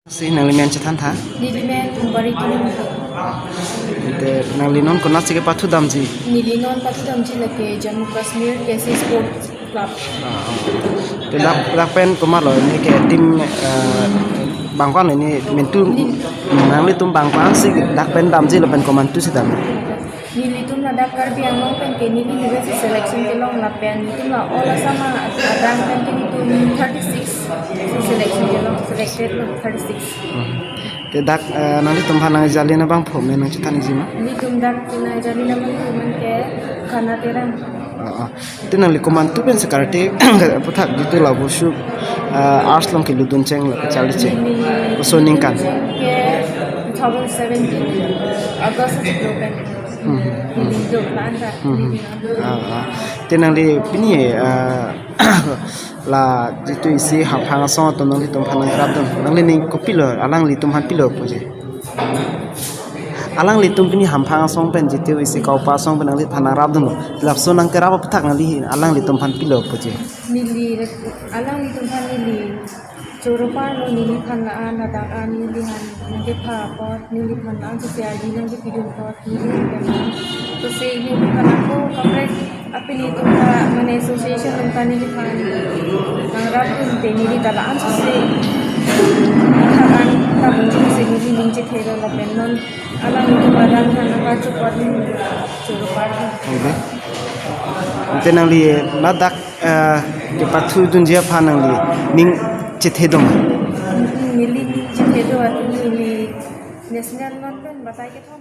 Si nang limen chan tha Nilimen bari kini te nang linon ko na sige pathu damji Nilinon pati damji lake Jammu Kashmir KC Sports Club. te dak pen ko malo ni ke tim bangkwan ni mentu nang li tum bangkwan si dak pen damji lo pen ko mantu si dam Nilitum na dakar bi among pen ke nili juga si selection ke long la pen nitum na ola sama adang pen ke nitum 36 si selection ke long selected long 36. te dak nang li tum hanang jali na bang phom nang chitan jima Nitum dak tina jali naman kuman ke kana terang. te nang li ko mantu pen sekarate puthak gitu la busu arts long ke ludun cheng chali che so ning kan Ke 2017 August pen. Nilitum plan dak te nang li pini la itu isi hang hang song to nang li tum hanang grab dong nang li ning ko pilor alang li tum han pilor po je alang li tum pini ham hang song pen jitu isi kau pa song pen nang li hanang grab dong lap so nang kerap putak nang li alang li tum han pilor po je Nili alang nitum han nili Choropan lo nili pan laan nadaan nili han nangke pot nili pan laan sosial nangke video pot nili kan तो से ये खाना को कपड़े अपनी तो का मैंने एसोसिएशन उनका नili pan nangrap unte nili talaan से talaan tabung से nili नीचे थेरो लपेन non alang nitum badan खाना का चुपड़ choropan te nang li la dak ke pathu dun je pha nang li ning che the dong nili नीचे Thero nili national non pen batai ke thom